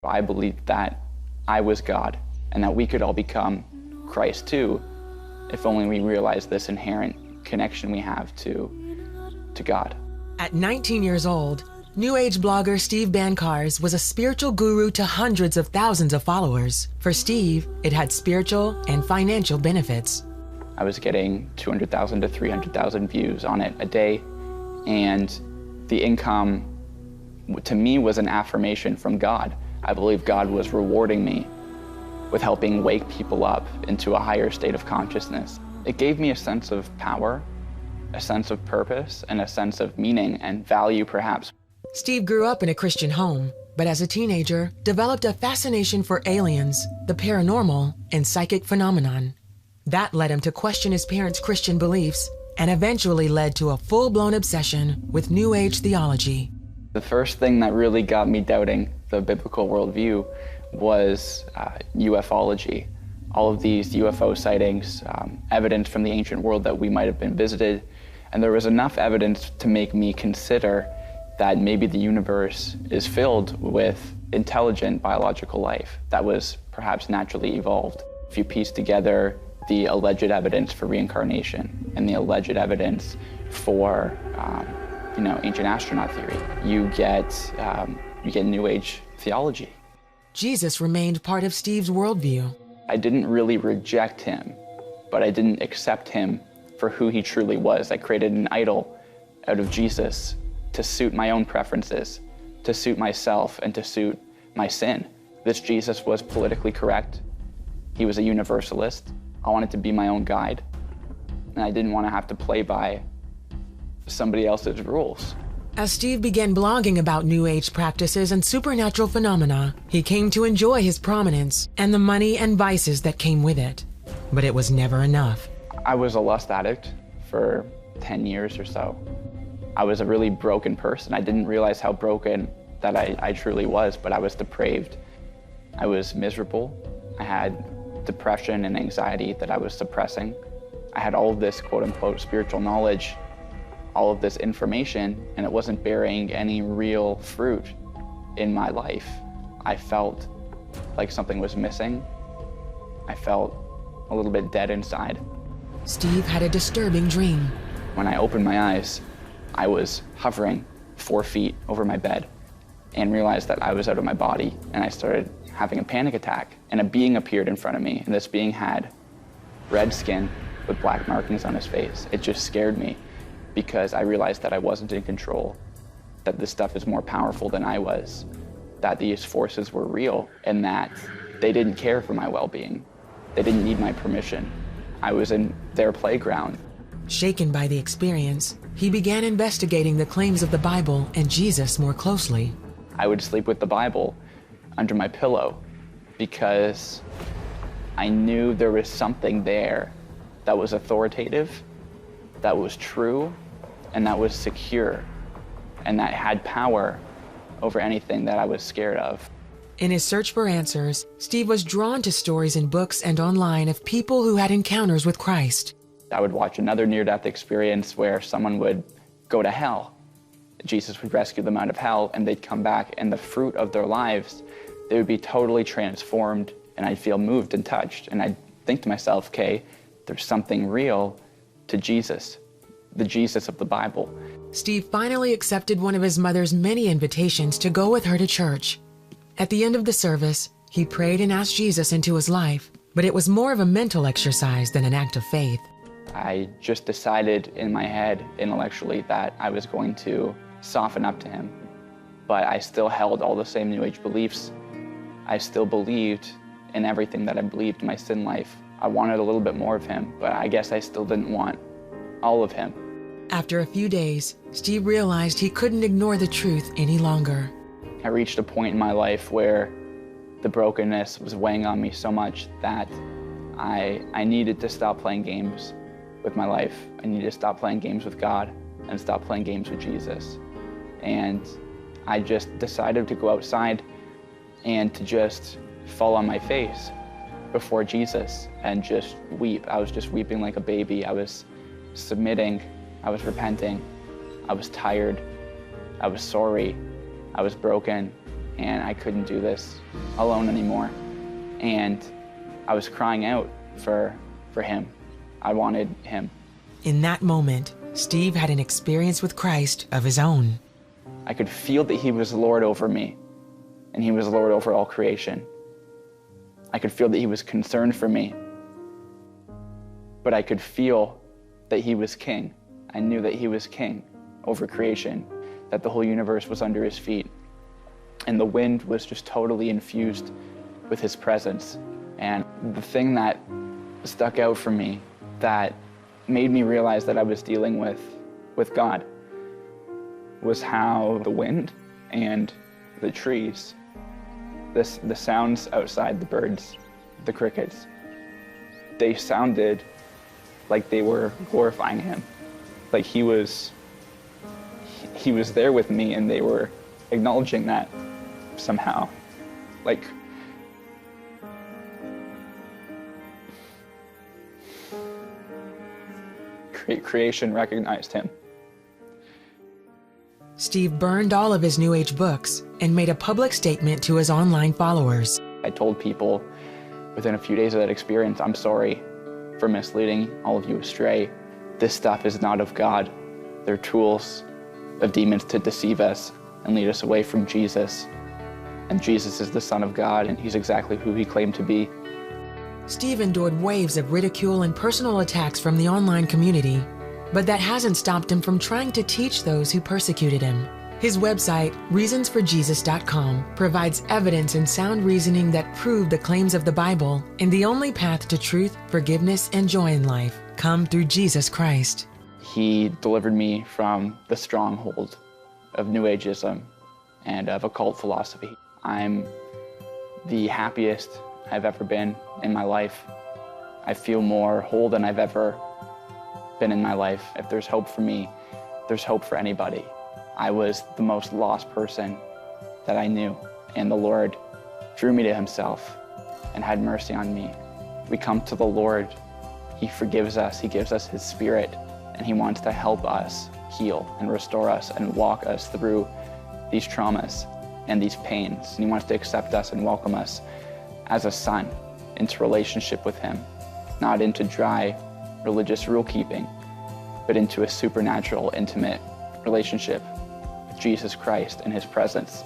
I believed that I was God and that we could all become Christ too, if only we realized this inherent connection we have to God. At 19 years old, New Age blogger Steve Bancars was a spiritual guru to hundreds of thousands of followers. For Steve, it had spiritual and financial benefits. I was getting 200,000 to 300,000 views on it a day, and the income to me was an affirmation from God. I believe God was rewarding me with helping wake people up into a higher state of consciousness. It gave me a sense of power, a sense of purpose, and a sense of meaning and value, perhaps. Steve grew up in a Christian home, but as a teenager, developed a fascination for aliens, the paranormal, and psychic phenomenon. That led him to question his parents' Christian beliefs and eventually led to a full-blown obsession with New Age theology. The first thing that really got me doubting the biblical worldview was ufology. All of these UFO sightings, evidence from the ancient world that we might have been visited, and there was enough evidence to make me consider that maybe the universe is filled with intelligent biological life that was perhaps naturally evolved. If you piece together the alleged evidence for reincarnation and the alleged evidence for ancient astronaut theory, you get New Age theology. Jesus remained part of Steve's worldview. I didn't really reject him, but I didn't accept him for who he truly was. I created an idol out of Jesus to suit my own preferences, to suit myself, and to suit my sin. This Jesus was politically correct. He was a universalist. I wanted to be my own guide, and I didn't want to have to play by somebody else's rules. As Steve began blogging about New Age practices and supernatural phenomena, he came to enjoy his prominence and the money and vices that came with it. But it was never enough. I was a lust addict for 10 years or so. I was a really broken person. I didn't realize how broken that I truly was, but I was depraved. I was miserable. I had depression and anxiety that I was suppressing. I had all of this quote-unquote spiritual knowledge, all of this information, and it wasn't bearing any real fruit in my life. I felt like something was missing. I felt a little bit dead inside. Steve had a disturbing dream. When I opened my eyes, I was hovering 4 feet over my bed and realized that I was out of my body, and I started having a panic attack, and a being appeared in front of me, and this being had red skin with black markings on his face. It just scared me because I realized that I wasn't in control, that this stuff is more powerful than I was, that these forces were real, and that they didn't care for my well-being. They didn't need my permission. I was in their playground. Shaken by the experience, he began investigating the claims of the Bible and Jesus more closely. I would sleep with the Bible under my pillow because I knew there was something there that was authoritative, that was true, and that was secure, and that had power over anything that I was scared of. In his search for answers, Steve was drawn to stories in books and online of people who had encounters with Christ. I would watch another near-death experience where someone would go to hell. Jesus would rescue them out of hell, and they'd come back, and the fruit of their lives, they would be totally transformed, and I'd feel moved and touched. And I'd think to myself, okay, there's something real to Jesus, the Jesus of the Bible. Steve finally accepted one of his mother's many invitations to go with her to church. At the end of the service, he prayed and asked Jesus into his life, but it was more of a mental exercise than an act of faith. I just decided in my head, intellectually, that I was going to soften up to him. But I still held all the same New Age beliefs. I still believed in everything that I believed in my sin life. I wanted a little bit more of him, but I guess I still didn't want all of him. After a few days, Steve realized he couldn't ignore the truth any longer. I reached a point in my life where the brokenness was weighing on me so much that I needed to stop playing games with my life. I needed to stop playing games with God and stop playing games with Jesus. And I just decided to go outside and to just fall on my face before Jesus and just weep. I was just weeping like a baby. I was submitting. I was repenting. I was tired. I was sorry. I was broken. and I couldn't do this alone anymore. And I was crying out for him. I wanted him. In that moment, Steve had an experience with Christ of his own. I could feel that he was Lord over me, and he was Lord over all creation. I could feel that he was concerned for me, but I could feel that he was king. I knew that he was king over creation, that the whole universe was under his feet, and the wind was just totally infused with his presence. And the thing that stuck out for me, that made me realize that I was dealing with God, was how the wind and the trees, the sounds outside, the birds, the crickets, they sounded like they were glorifying him. Like he was there with me, and they were acknowledging that somehow. Like, creation recognized him. Steve burned all of his New Age books and made a public statement to his online followers. I told people within a few days of that experience, I'm sorry for misleading all of you astray. This stuff is not of God. They're tools of demons to deceive us and lead us away from Jesus. And Jesus is the Son of God, and he's exactly who he claimed to be. Steve endured waves of ridicule and personal attacks from the online community, but that hasn't stopped him from trying to teach those who persecuted him. His website, reasonsforjesus.com, provides evidence and sound reasoning that prove the claims of the Bible and the only path to truth, forgiveness, and joy in life come through Jesus Christ. He delivered me from the stronghold of New Ageism and of occult philosophy. I'm the happiest I've ever been in my life. I feel more whole than I've ever been in my life. If there's hope for me, there's hope for anybody. I was the most lost person that I knew, and the Lord drew me to himself and had mercy on me. We come to the Lord, he forgives us, he gives us his Spirit, and he wants to help us heal and restore us and walk us through these traumas and these pains. And he wants to accept us and welcome us as a son into relationship with him, not into dry religious rule keeping, but into a supernatural, intimate relationship with Jesus Christ and his presence.